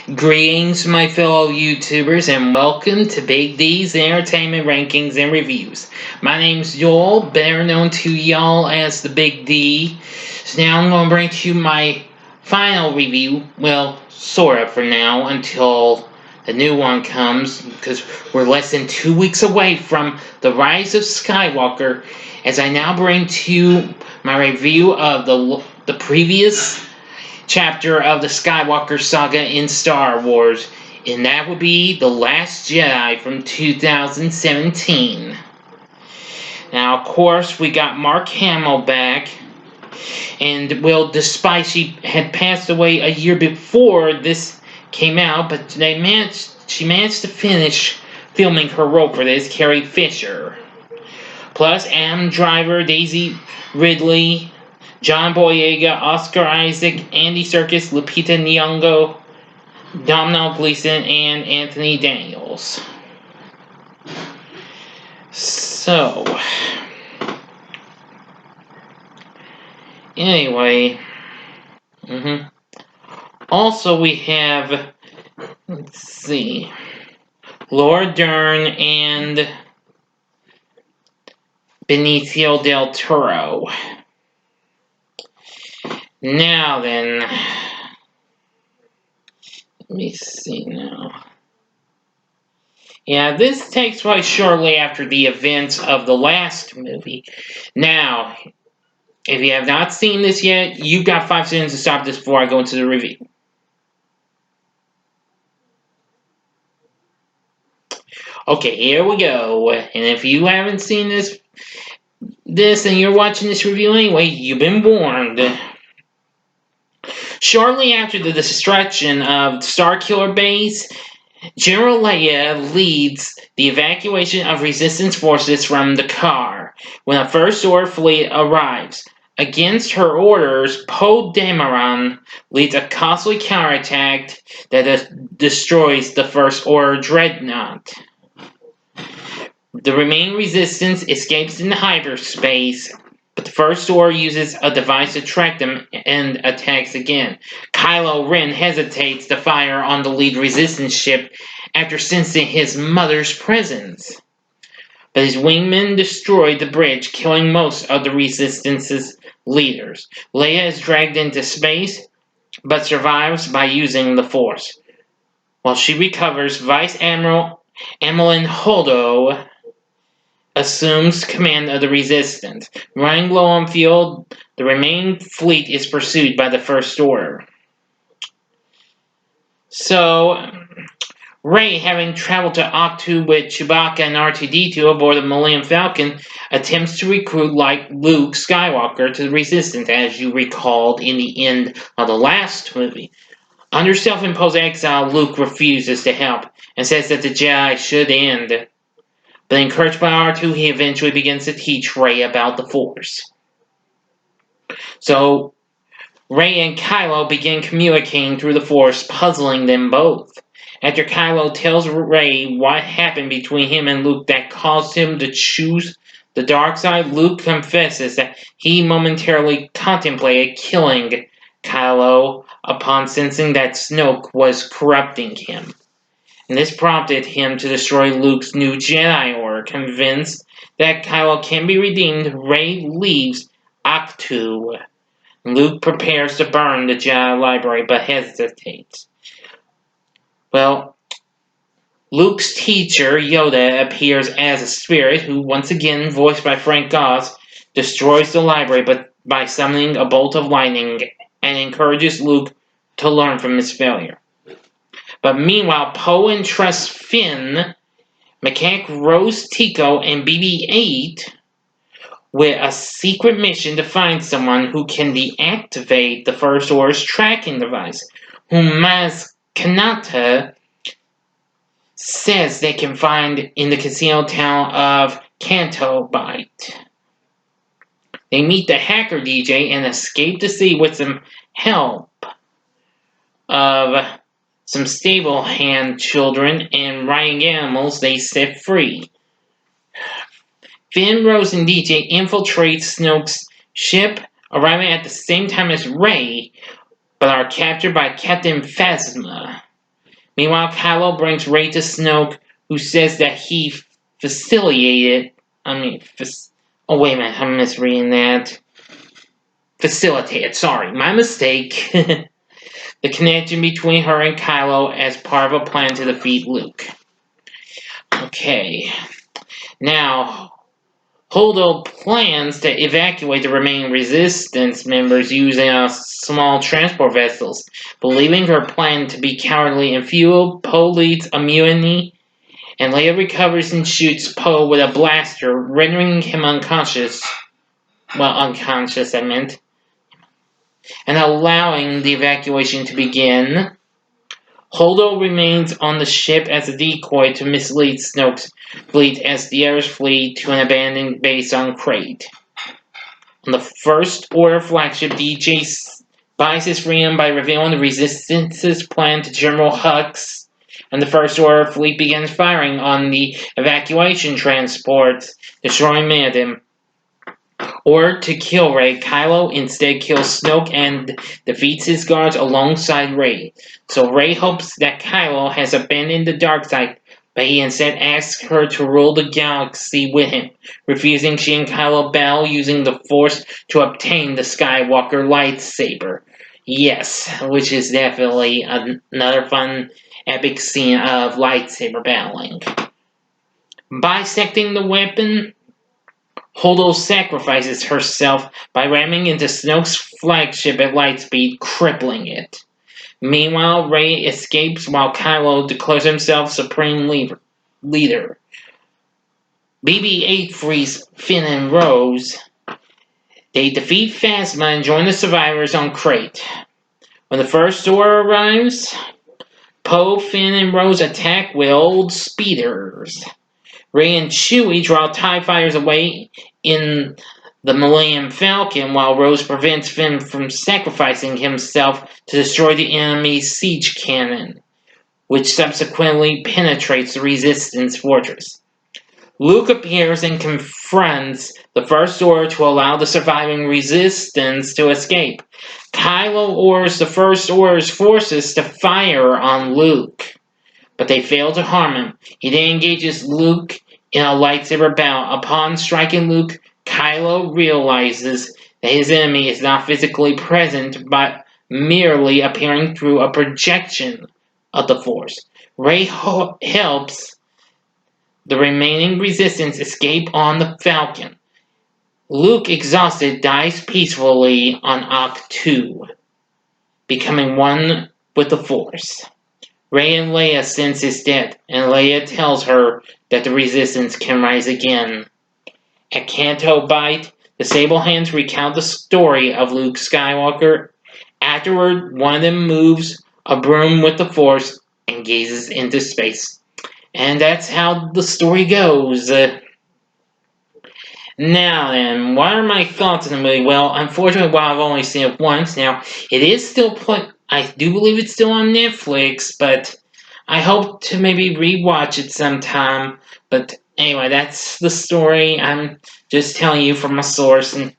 Greetings, my fellow YouTubers, and welcome to Big D's Entertainment Rankings and Reviews. My name's Joel, better known to y'all as the Big D. So now I'm going to bring to you my final review, well, sort of for now, until the new one comes, because we're less than 2 weeks away from the Rise of Skywalker, as I now bring to you my review of the previous chapter of the Skywalker saga in Star Wars, and that would be The Last Jedi from 2017. Now, of course, we got Mark Hamill back, and well, despite she had passed away a year before this came out, but she managed to finish filming her role for this, Carrie Fisher. Plus, Adam Driver, Daisy Ridley, John Boyega, Oscar Isaac, Andy Serkis, Lupita Nyong'o, Domhnall Gleeson, and Anthony Daniels. So, anyway, also we have, let's see, Laura Dern and Benicio del Toro. Now then, let me see now. Yeah, this takes place shortly after the events of the last movie. Now, if you have not seen this yet, you've got 5 seconds to stop this before I go into the review. Okay, here we go. And if you haven't seen this and you're watching this review anyway, you've been warned. Shortly after the destruction of Starkiller Base, General Leia leads the evacuation of Resistance forces from the car when a First Order fleet arrives. Against her orders, Poe Dameron leads a costly counterattack that destroys the First Order dreadnought. The remaining Resistance escapes into hyperspace, but the First Order uses a device to track them and attacks again. Kylo Ren hesitates to fire on the lead Resistance ship after sensing his mother's presence. But his wingmen destroy the bridge, killing most of the Resistance's leaders. Leia is dragged into space, but survives by using the Force. While she recovers, Vice Admiral Emmeline Holdo assumes command of the Resistance. Running low on fuel, the remaining fleet is pursued by the First Order. So, Rey, having traveled to Ahch-To with Chewbacca and R2-D2 aboard the Millennium Falcon, attempts to recruit Luke Skywalker to the Resistance, as you recalled in the end of the last movie. Under self-imposed exile, Luke refuses to help and says that the Jedi should end. But encouraged by R2, he eventually begins to teach Rey about the Force. So, Rey and Kylo begin communicating through the Force, puzzling them both. After Kylo tells Rey what happened between him and Luke that caused him to choose the dark side, Luke confesses that he momentarily contemplated killing Kylo upon sensing that Snoke was corrupting him. And this prompted him to destroy Luke's new Jedi Order. Convinced that Kylo can be redeemed, Rey leaves Ahch-To. Luke prepares to burn the Jedi library, but hesitates. Well, Luke's teacher, Yoda, appears as a spirit who, once again voiced by Frank Oz, destroys the library but by summoning a bolt of lightning and encourages Luke to learn from his failure. But meanwhile, Poe entrusts Finn, mechanic Rose Tico, and BB-8 with a secret mission to find someone who can deactivate the First Order's tracking device, whom Maz Kanata says they can find in the casino town of Canto Bight. They meet the hacker DJ and escape the city with some help of some stable hand children and riding animals they set free. Finn, Rose, and DJ infiltrate Snoke's ship, arriving at the same time as Rey, but are captured by Captain Phasma. Meanwhile, Kylo brings Rey to Snoke, who says that he facilitated. Oh, wait a minute, I'm misreading that. Facilitated, sorry, my mistake. The connection between her and Kylo as part of a plan to defeat Luke. Okay. Now, Holdo plans to evacuate the remaining Resistance members using small transport vessels. Believing her plan to be cowardly and futile, Poe leads a mutiny, and Leia recovers and shoots Poe with a blaster, rendering him unconscious. Well, unconscious, I meant. And allowing the evacuation to begin. Holdo remains on the ship as a decoy to mislead Snoke's fleet as the others flee to an abandoned base on Crate. On the First Order flagship, DJ buys his freedom by revealing the Resistance's plan to General Hux, and the First Order fleet begins firing on the evacuation transports, destroying many of them. Ordered to kill Rey, Kylo instead kills Snoke and defeats his guards alongside Rey. So Rey hopes that Kylo has abandoned the dark side, but he instead asks her to rule the galaxy with him. Refusing, she and Kylo battle using the Force to obtain the Skywalker lightsaber. Yes, which is definitely another fun, epic scene of lightsaber battling. Bisecting the weapon, Holdo sacrifices herself by ramming into Snoke's flagship at lightspeed, crippling it. Meanwhile, Rey escapes while Kylo declares himself supreme leader. BB-8 frees Finn and Rose. They defeat Phasma and join the survivors on Crate. When the First Order arrives, Poe, Finn, and Rose attack with old speeders. Rey and Chewie draw TIE fighters away in the Millennium Falcon, while Rose prevents Finn from sacrificing himself to destroy the enemy's siege cannon, which subsequently penetrates the Resistance fortress. Luke appears and confronts the First Order to allow the surviving Resistance to escape. Kylo orders the First Order's forces to fire on Luke, but they fail to harm him. He then engages Luke in a lightsaber battle. Upon striking Luke, Kylo realizes that his enemy is not physically present, but merely appearing through a projection of the Force. Rey helps the remaining Resistance escape on the Falcon. Luke, exhausted, dies peacefully on Ahch-To, becoming one with the Force. Rey and Leia sense his death, and Leia tells her that the Resistance can rise again. At Canto Bight, the Sable Hands recount the story of Luke Skywalker. Afterward, one of them moves a broom with the Force and gazes into space. And that's how the story goes. Now then, what are my thoughts on the movie? Well, unfortunately, while I've only seen it once now, it is still I do believe it's still on Netflix, but I hope to maybe rewatch it sometime. But anyway, that's the story. I'm just telling you from a source, and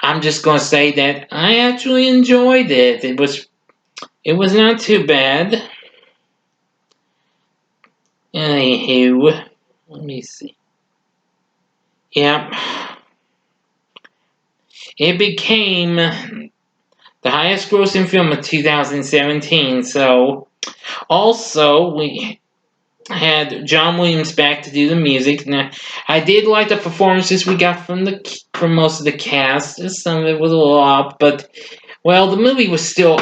I'm just gonna say that I actually enjoyed it. It was not too bad. Anywho, let me see. Yep. It became the highest grossing film of 2017, so also we had John Williams back to do the music. Now, I did like the performances we got from most of the cast. Some of it was a little off, but well, the movie was still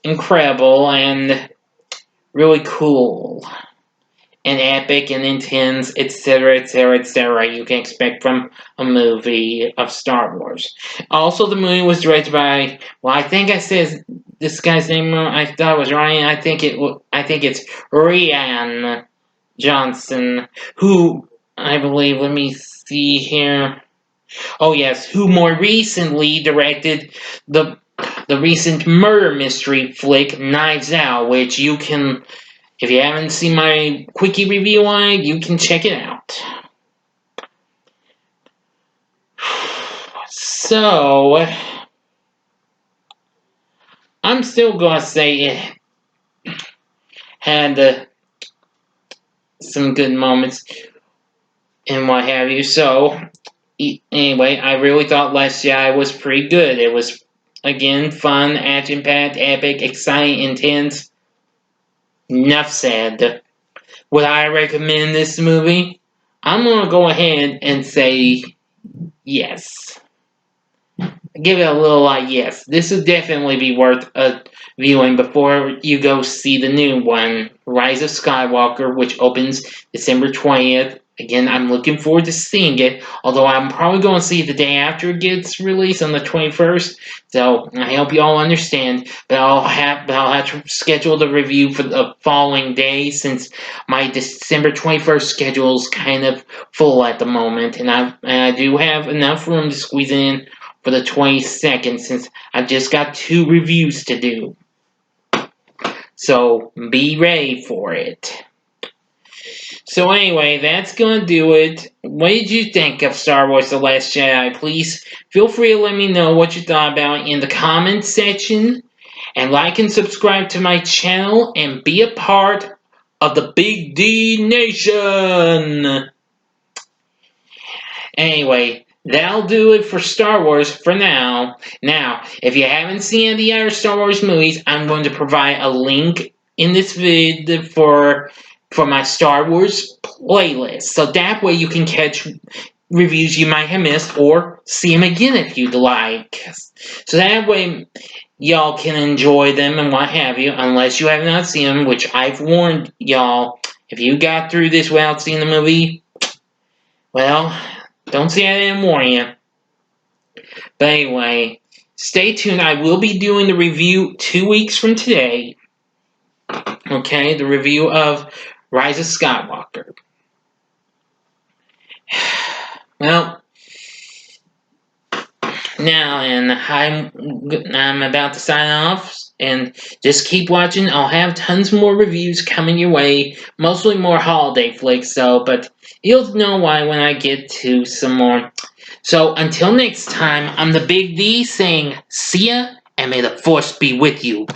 incredible and really cool and epic and intense, etc., etc., etc. You can expect from a movie of Star Wars. Also, the movie was directed by, I think I said this guy's name wrong. I thought it was Ryan. I think it's Rian Johnson, who I believe. Let me see here. Oh yes, who more recently directed the recent murder mystery flick Knives Out, which you can. If you haven't seen my quickie review on it, you can check it out. So, I'm still gonna say had some good moments and what have you. So, anyway, I really thought Last Jedi was pretty good. It was, again, fun, action-packed, epic, exciting, intense. Enough said. Would I recommend this movie? I'm going to go ahead and say yes. Give it a little yes. This would definitely be worth a viewing before you go see the new one, Rise of Skywalker, which opens December 20th. Again, I'm looking forward to seeing it, although I'm probably going to see it the day after it gets released on the 21st. So I hope you all understand, but I'll have to schedule the review for the following day since my December 21st schedule is kind of full at the moment, and I do have enough room to squeeze in for the 22nd since I've just got 2 reviews to do. So be ready for it. So anyway, that's going to do it. What did you think of Star Wars The Last Jedi? Please feel free to let me know what you thought about in the comments section. And like and subscribe to my channel and be a part of the Big D Nation. Anyway, that'll do it for Star Wars for now. Now, if you haven't seen the other Star Wars movies, I'm going to provide a link in this video for my Star Wars playlist. So that way you can catch reviews you might have missed or see them again if you'd like. So that way y'all can enjoy them and what have you, unless you have not seen them, which I've warned y'all. If you got through this without seeing the movie, well, don't say I didn't warn you. But anyway, stay tuned. I will be doing the review 2 weeks from today. Okay, the review of Rise of Skywalker. Well, now, and I'm about to sign off, and just keep watching. I'll have tons more reviews coming your way, mostly more holiday flicks, but you'll know why when I get to some more. So, until next time, I'm the Big D saying, see ya, and may the Force be with you.